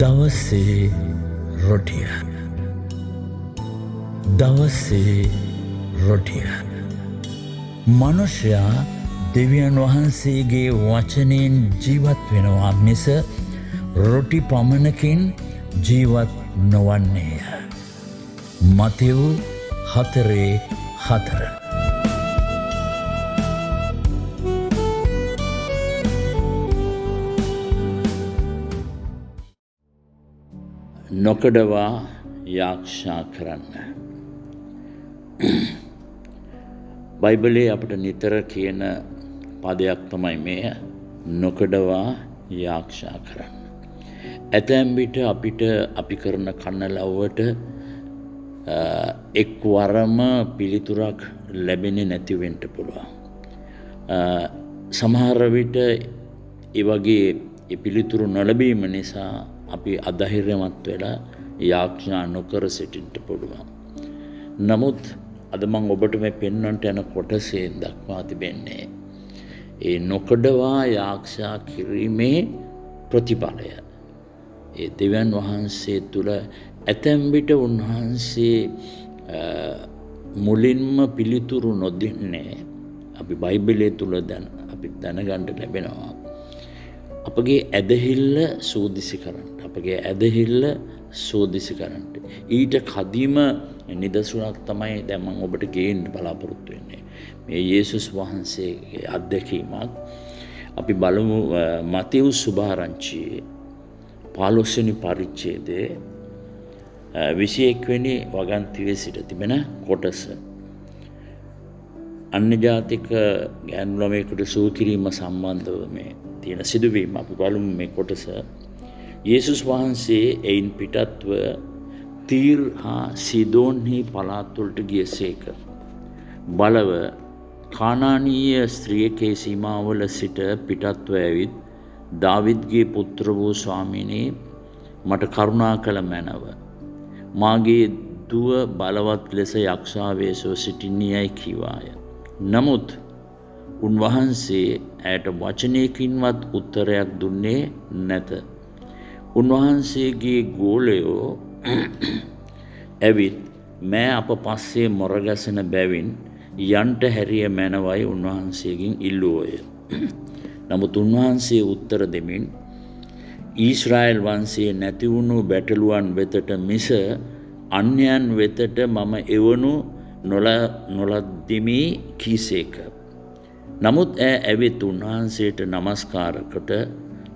දවසේ රොටිය දවසේ රොටිය මනුෂ්‍යයා දෙවියන් වහන්සේගේ වචනයෙන් ජීවත් වෙනවා මිස රොටි පමණකින් ජීවත් නොවන්නේය. මතෙව් 4:4. නොකඩවා යාක්ෂා කරන්න. බයිබලයේ අපිට නිතර කියන පදයක් තමයි මේ නොකඩවා යාක්ෂා කරන්න. ඇතැම් විට අපිට අපි කරන කන්නලව්වට එක්වරම පිළිතුරක් ලැබෙන්නේ නැති වෙන්න පුළුවන්. සමහර විට ඒ වගේ පිළිතුරු නොලැබීම නිසා අපි අධෛර්යමත් වෙලා යාඥා නොකර සිටින්න පුළුවන්. නමුත් අද මම ඔබට මේ පෙන්වන්නට යන කොටසේ දක්වා තිබෙන්නේ ඒ නොකඩවා යාඥා කිරීමේ ප්‍රතිඵලය. ඒ දෙවියන් වහන්සේ තුල ඇතැම් විට උන්වහන්සේ මුලින්ම පිළිතුරු නොදෙන්නේ අපි බයිබලයේ තුල අපි දැනගන්න ලැබෙනවා. අපගේ ඇදහිල්ල සෝදිසි කරන්න. අපගේ ඇදහිල්ල සෝදිසි කරන්න. ඊට කදිම නිදසුනක් තමයි දැන් මම ඔබට ගේන්න බලාපොරොත්තු වෙන්නේ. මේ යේසුස් වහන්සේගේ අත්දැකීමක් අපි බලමු මතෙව් සුභාරංචියේ 15 වෙනි පරිච්ඡේදයේ 21 වෙනි වගන්තියේ සිට තිබෙන කොටස. අන්‍ය ජාතික ගෑනු ළමයෙකුට සුව කිරීම සම්බන්ධව මේ තියෙන සිදුවීම අපි බලමු මේ කොටස. යේසුස් වහන්සේ එයින් පිටත්ව තීර් හා සීදෝන්හි පළාත් වලට ගියසේක. බලව කානානීය ස්ත්‍රියකේ සීමාවල සිට පිටත්ව ඇවිත් දාවිද්ගේ පුත්‍ර වූ ස්වාමීනි මට කරුණා කළ මැනව. මාගේ දුව බලවත් ලෙස යක්ෂාවේශව සිටින්නේයි කීවාය. නමුත් උන්වහන්සේ ඇයට වචනයකින්වත් උත්තරයක් දුන්නේ නැත. උන්වහන්සේගේ ගෝලයෝ ඇවිත් මෑ අප පස්සේ මොරගැසෙන බැවින් යන්ට හැරිය මැනවයි උන්වහන්සේගෙන් ඉල්ලුවෝය. නමුත් උන්වහන්සේ උත්තර දෙමින් ඊශ්‍රායල් වංශයේ නැති වුණු බැටළුවන් වෙතට මිස අන්‍යයන් වෙතට මම එවනු නොලද්දිමි කීසේක. නමුත් ඇවිත් උන්වහන්සේට නමස්කාර කොට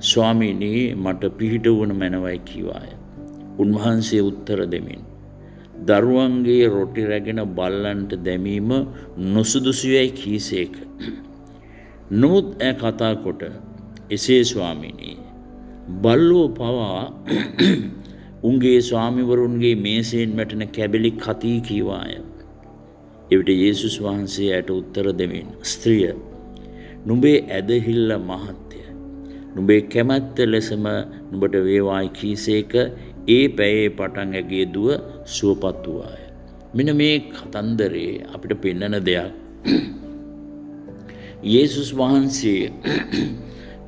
ස්වාමීනි මට පිහිට වුණ මැනවයි කීවාය. උන්වහන්සේ උත්තර දෙමින් දරුවන්ගේ රොටි රැගෙන බල්ලන්ට දැමීම නොසුදුසුයයි කීසේක. නමුත් කතා කොට එසේ ස්වාමීනි බල්ලෝ පවා උන්ගේ ස්වාමිවරුන්ගේ මේසයෙන් වැටෙන කැබලි කතී කීවාය. එවිට යේසුස් වහන්සේ ඇයට උත්තර දෙමින් ස්ත්‍රිය නුඹේ ඇදහිල්ල මහත්ය. නුඹේ කැමැත්ත ලෙසම නුඹට වේවායි කීසේක. ඒ පැයේ පටන් ඇගේ දුව සුවපත් වූවාය. මෙන්න මේ කතන්දරේ අපිට පෙන්වන දෙයක්. යේසුස් වහන්සේ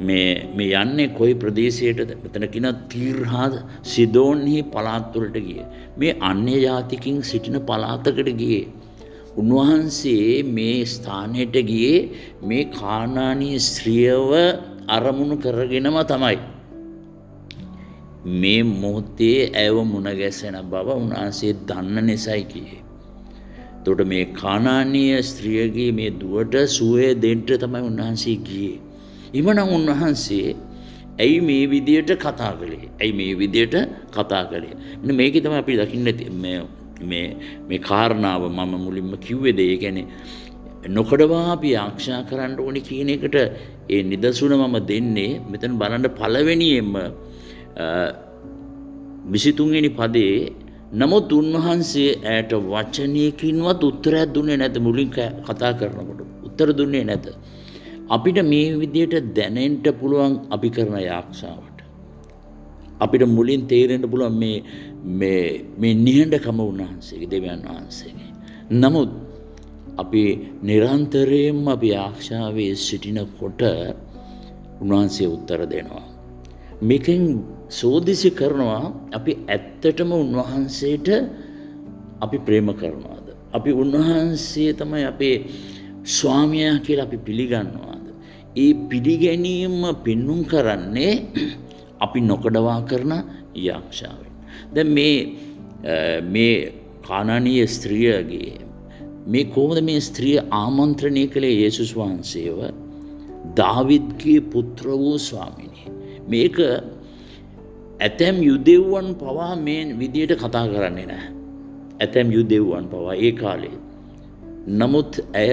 මේ යන්නේ කොයි ප්‍රදේශයටද? මෙතන කියන තීර් හා සීදෝන්හි පළාත් වලට ගියේ. මේ අන්‍ය ජාතිකින් සිටින පළාතකට ගියේ. උන්වහන්සේ මේ ස්ථානයට ගියේ මේ කානානීය ස්ත්‍රියව අරමුණු කරගෙනම තමයි. මේ මොහොතේ ඇයව මුණ ගැසෙන බව උන්වහන්සේ දන්න නිසායි කියේ. එතකොට මේ කානානීය ස්ත්‍රියගේ මේ දුවට සුවය දෙන්න තමයි උන්වහන්සේ ගියේ. එමනම් උන්වහන්සේ ඇයි මේ විදියට කතා කළේ? ඇයි මේ විදියට කතා කළේ? මෙන්න මේකේ තමයි අපි දකින්නේ මේ කාරණාව මම මුලින්ම කිව්වේද ඒ කියන්නේ නොකඩවා අපි ආක්ෂා කරන්න ඕනි කියන එකට ඒ නිදසුන මම දෙන්නේ මෙතන බලන්න පළවෙනියෙන්ම 23 වෙනි පදේ. නමුත් උන්වහන්සේ ඇයට වචනයකින්වත් උත්තරයක් දුන්නේ නැත. මුලින් කතා කරනකොට උත්තර දුන්නේ නැත. අපිට මේ විදියට දැනෙන්න පුළුවන් අපි කරන යාක්ෂාවට. අපිට මුලින් තේරෙන්න පුළුවන් මේ නිහඬකම උන්වහන්සේගේ දෙවියන් වහන්සේගේ. නමුත් අපි නිරන්තරයෙන්ම අපි ආශාවේ සිටිනකොට උන්වහන්සේ උත්තර දෙනවා. මේකෙන් සෝදිසි කරනවා අපි ඇත්තටම උන්වහන්සේට අපි ප්‍රේම කරනවාද? අපි උන්වහන්සේ තමයි අපේ ස්වාමියා කියලා අපි පිළිගන්නවාද? ඒ පිළිගැනීම පෙන්눔 කරන්නේ අපි නොකඩවා කරන යාක්ෂාවෙන්. දැන් මේ කානානීය ස්ත්‍රියගේ මේ කොහොමද මේ ස්ත්‍රිය ආමන්ත්‍රණය කළේ යේසුස් වහන්සේව දාවිද්ගේ පුත්‍ර වූ ස්වාමිනේ. මේක ඇතැම් යුදෙව්වන් පවා මේ විදියට කතා කරන්නේ නැහැ. ඇතැම් යුදෙව්වන් පවා ඒ කාලේ. නමුත් ඇය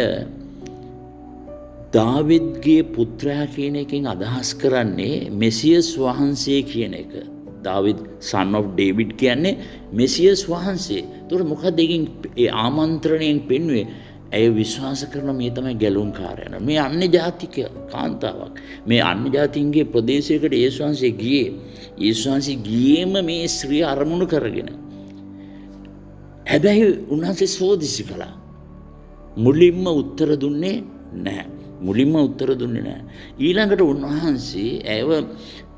දාවිද්ගේ පුත්‍රයා කියන එකෙන් අදහස් කරන්නේ මෙසියස් වහන්සේ කියන එක. දාවිද් son of David කියන්නේ මෙසියස් වහන්සේ. ඒතකොට මොකද ඒකින් ඒ ආමන්ත්‍රණයෙන් පෙන්වුවේ ඇය විශ්වාස කරන මේ තමයි ගැලුම්කාරයන. මේ අන්‍ය ජාතික කාන්තාවක්. මේ අන්‍ය ජාතින්ගේ ප්‍රදේශයකට යේසුස් වහන්සේ ගියේ. යේසුස් වහන්සේ ගියේම මේ ස්ත්‍රිය අරමුණු කරගෙන. හැබැයි උන්වහන්සේ සෝදිසි කළා. මුලින්ම උත්තර දුන්නේ නැහැ. ඊළඟට උන්වහන්සේ ඇයව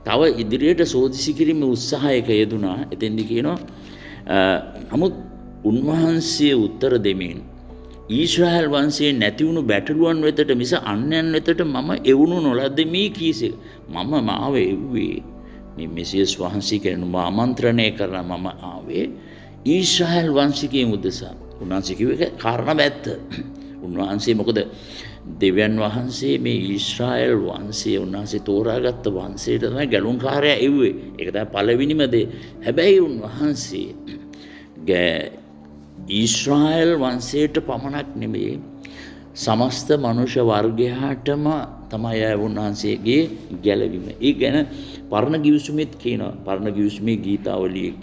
තව ඉදිරියට සෝදිසි කිරීම උත්සාහයක යෙදුනා. එතෙන්දි කියනවා නමුත් උන්වහන්සේ උත්තර දෙමින් ඊශ්‍රායල් වංශයේ නැති වුණු බැටළුවන් වෙතට මිස අන්‍යයන් වෙතට මම එවුණු නොලද්දෙමි කීසෙ. මම මාව එව්වේ මේ මෙසියස් වහන්සේ කියන ආමන්ත්‍රණය කරන මම ආවේ ඊශ්‍රායල් වංශිකයන් උදෙසා. උන්වහන්සේ කිව්වේ කාරණා ඇත්ත. උන්වහන්සේ මොකද දෙවියන් වහන්සේ මේ ඊශ්‍රායල් වංශය උන්වහන්සේ තෝරාගත්ත වංශයට තමයි ගැලුම්කාරයා එව්වේ. ඒක තමයි පළවෙනිම දේ. හැබැයි උන්වහන්සේ ඊශ්‍රායල් වංශයට පමණක් නෙමෙයි සමස්ත මනුෂ්‍ය වර්ගයාටම තමයි උන්වහන්සේගේ ගැලවීම. ඒ ගැන පරණ ගිවිසුමෙත් කියනවා. පරණ ගිවිසුමේ ගීතාවලියේ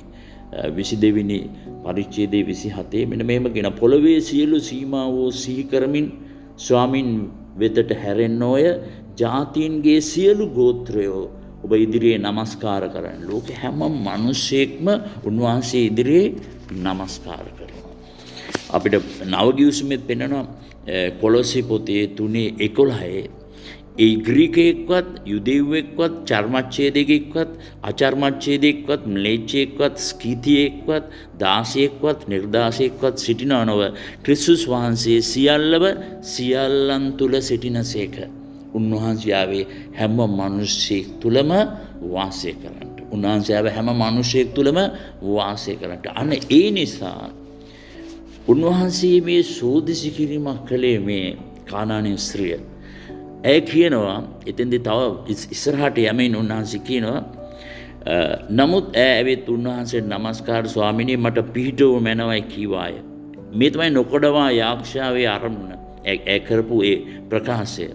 22 වෙනි පරිච්ඡේදයේ 27 මෙන්න මෙහෙම කියන පොළවේ සියලු සීමාවෝ සිහි කරමින් ස්වාමින් වෙතට හැරෙන්නෝය ජාතීන්ගේ සියලු ගෝත්‍රයෝ ඔබ ඉදිරියේ නමස්කාර කරන්න. ලෝකේ හැම මිනිසෙක්ම උන්වහන්සේ ඉදිරියේ නමස්කාර කරනවා. අපිට නව ගිවිසුමෙත් පෙන්වනවා කොලොසි පොතේ 3:11 ඒ ග්‍රීකයෙක්වත් යුදෙව්වෙක්වත් චර්මච්ඡේදයෙක්වත් අචර්මච්ඡේදයෙක්වත් ම්ලේච්ඡයෙක්වත් ස්කීතියෙක්වත් දාසයෙක්වත් නිර්දාසයෙක්වත් සිටිනා නොව ක්‍රිස්තුස් වහන්සේ සියල්ලන් තුල සිටිනසේක. උන්වහන්සේ ආවේ හැම මිනිසෙක් තුලම වාසය කරන්නට. උන්වහන්සේ ආවේ හැම මිනිසෙක් තුලම වාසය කරන්නට. අන්න ඒ නිසා උන්වහන්සේ මේ සෝදිසි කිරීමක් කළේ මේ කානානීය ස්ත්‍රිය. ඇය කියනවා එතෙන්දී තව ඉස්සරහට යමින් උන්වහන්සේ කියනවා නමුත් ඇවිත් උන්වහන්සේට නමස්කාර ස්වාමිනේ මට පිහිටව මැනවයි කීවාය. මේ තමයි නොකොඩවා යාක්ෂාවේ අරමුණ. ඇය කරපු ඒ ප්‍රකාශය.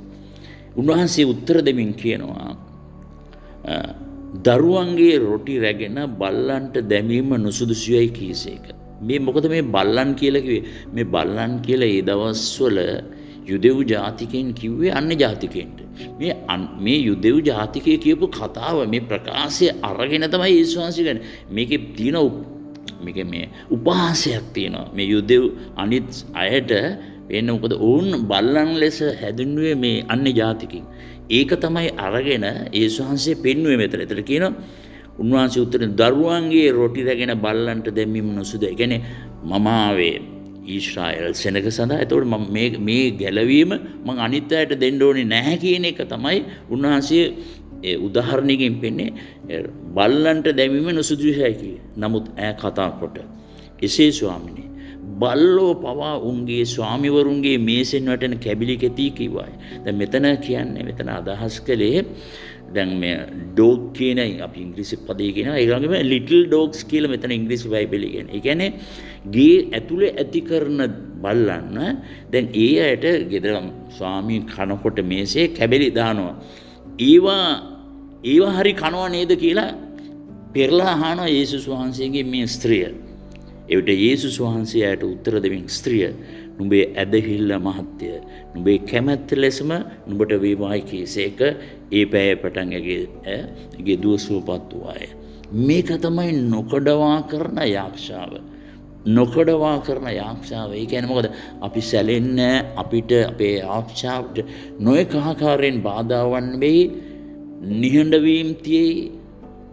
උන්වහන්සේ උත්තර දෙමින් කියනවා දරුවන්ගේ රොටි රැගෙන බල්ලන්ට දැමීම නුසුදුසුයයි කීසේක. මේ මොකද මේ බල්ලන් කියලා කිව්වේ? මේ බල්ලන් කියලා ඒ දවස්වල යුදෙව් ජාතිකයන් කිව්වේ අන්‍ය ජාතිකයන්ට. මේ යුදෙව් ජාතිකය කියපු කතාව මේ ප්‍රකාශය අරගෙන තමයි යේසුස් වහන්සේ ගන්නේ. මේකේ තියෙන මේ උපහාසයක් තියෙනවා. මේ යුදෙව් අනිත් අයට වෙන මොකද ඕන් බල්ලන් ලෙස හැදුන්නේ මේ අන්‍ය ජාතිකයන්. ඒක තමයි අරගෙන යේසුස් වහන්සේ පෙන්වුවේ මෙතන. ඒතර කියනවා උන්වහන්සේ උත්තරේ දරුවන්ගේ රොටි රැගෙන බල්ලන්ට දැමීම නුසුදුයි. ඒ කියන්නේ මම ආවේ ඊශ්‍රායල් සෙනග සඳහා. එතකොට මේ ගැලවීම මම අනිත් අයට දෙන්න ඕනේ නැහැ කියන එක තමයි උන්වහන්සේ ඒ උදාහරණයකින් පෙන්නේ බල්ලන්ට දැමීම නුසුදුසුයි කියේ. නමුත් ඈ කතා කොට එසේ ස්වාමිනේ බල්ලෝ පවා උන්ගේ ස්වාමිවරුන්ගේ මේසෙන් වැටෙන කැබිලි කෙටි කිව්වායි. දැන් මෙතන අදහස් කළේ දැන් මේ ඩොග් කියන අපි ඉංග්‍රීසි පදේ කියනවා. ඒ වගේම ලිටල් ඩොග්ස් කියලා මෙතන ඉංග්‍රීසි බයිබලයේ කියන්නේ. ඒ කියන්නේ ගේ ඇතුලේ ඇති කරන බල්ලන් දැන් ඒ අයට ගෙදර ස්වාමී කනකොට මේසේ කැබලි දානවා. ඒවා හරි කනවා නේද කියලා පෙරලා අහනවා යේසුස් වහන්සේගේ මේ ස්ත්‍රිය. එවිට යේසුස් වහන්සේ අයට උත්තර දෙමින් ස්ත්‍රිය නුඹේ ඇදහිල්ල මහත්ය. නුඹේ කැමැත්ත ලෙසම නුඹට වේවායි කීසේක ඒ පැය පටන් ඇගේ දුව සුවපත් වූවාය. මේක තමයි නොකඩවා කරන යාක්ෂාව. ඒ කියන්නේ මොකද? අපි සැලෙන්නේ අපිට අපේ ආක්ෂාවට නොයෙක් ආකාරයෙන් බාධාවන් වෙයි, නිහඬ වීම තියෙයි,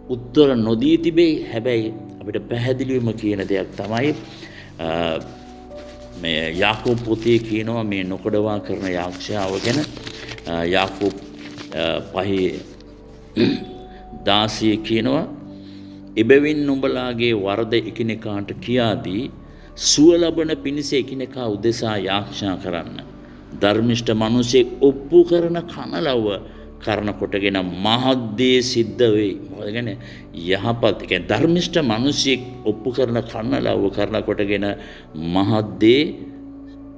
උත්තර නොදී තිබේ. හැබැයි අපිට පැහැදිලිවම කියන දෙයක් තමයි මේ යාකෝබ් පොතේ කියනවා මේ නොකඩවා කරන යාක්ෂාව ගැන. යාකෝබ් 5:16 කියනවා එබැවින් නුඹලාගේ වරද එකිනෙකාට කියාදී සුව ලබන පිණිස එකිනෙකා උදෙසා යාක්ෂා කරන්න. ධර්මිෂ්ඨ මිනිසෙක් ඔප්පු කරන කනලව කරන කොටගෙන මහත් දේ සිද්ධ වෙයි. මොකද කියන්නේ යහපත් කියන්නේ ධර්මිෂ්ඨ මිනිසෙක් ඔප්පු කරන කනලව කරන කොටගෙන මහත් දේ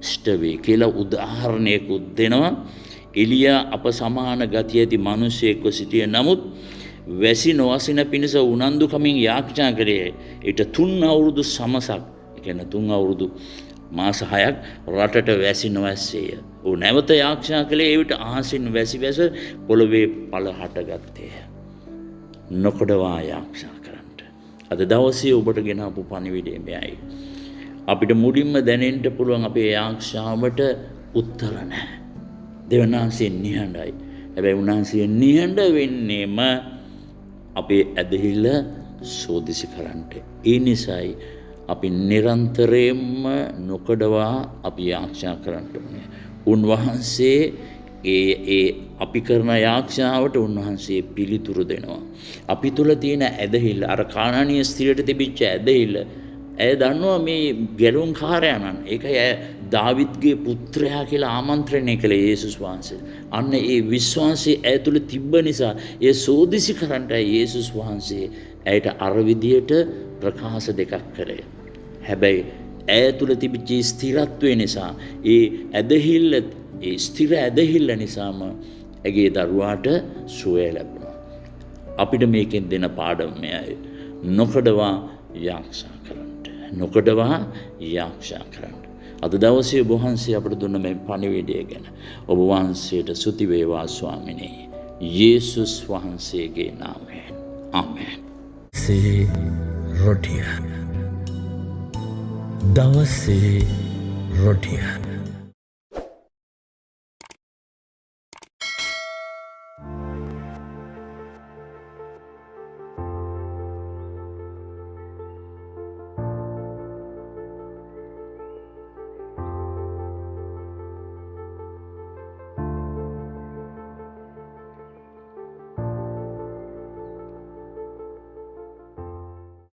ඉෂ්ට වෙයි කියලා උදාහරණයක් දෙනවා. එලියා අප සමාන ගතිය ඇති මිනිසෙක්ව සිටිය නමුත් වැසි නොවසින පිණිස උනන්දු කමින් යාඥා කරේ. ඊට 3 අවුරුදු සමසක් කියන්නේ 3 අවුරුදු මාස 6ක් රටට වැසි නොවැස්සේය. ਉਹ නැවත යාඥා කළේ ඒ විට අහසින් වැසි වැස පොළවේ පළ හටගත්තේය. නොකඩවා යාඥා කරන්නට. අද දවසේ ඔබට ගෙනාපු පණිවිඩය මෙයයි. අපිට මුලින්ම දැනෙන්න පුළුවන් අපේ යාඥාවට උත්තර නැහැ. දෙවනාංශයෙන් නිහඬයි. හැබැයි උන්වහන්සේ නිහඬ වෙන්නේම අපේ ඇදහිල්ල සෝදිසි කරන්නට. ඒ නිසායි අපි නිරන්තරයෙන්ම නොකඩවා අපි යාඥා කරන්න ඕනේ. උන්වහන්සේ ඒ අපි කරන යාඥාවට උන්වහන්සේ පිළිතුරු දෙනවා. අපි තුල තියෙන ඇදහිල්ල අර කානානීය ස්ත්‍රියට තිබිච්ච ඇදහිල්ල ඇය දන්නවා මේ ගැලුම් කාර්යයන්න්. ඒකයි ඇය දාවිද්ගේ පුත්‍රයා කියලා ආමන්ත්‍රණය කළේ යේසුස් වහන්සේ. අන්න ඒ විශ්වාසය ඇය තුල තිබ්බ නිසා ඒ සෝදිසි කරන්නයි යේසුස් වහන්සේ ඇයට අර විදියට ප්‍රකාශ දෙකක් කළේ. හැබැයි ඇය තුල තිබිච්ච ස්ථිරත්වය නිසා ඒ ඇදහිල්ල ඒ ස්ථිර ඇදහිල්ල නිසාම ඇගේ දරුවාට සුවය ලැබුණා. අපිට මේකෙන් දෙන පාඩම මෙයයි. නොකඩවා යාඥා කරන්න. නොකඩවා යාඥා කරන්න. අද දවසේ ඔබ වහන්සේ අපට දුන්න මේ පණිවිඩය ගැන ඔබ වහන්සේට ස්තුති වේවා ස්වාමිනේ. යේසුස් වහන්සේගේ නාමයෙන්. ආමෙන්. සේ රොටිය දවසේ රොටිය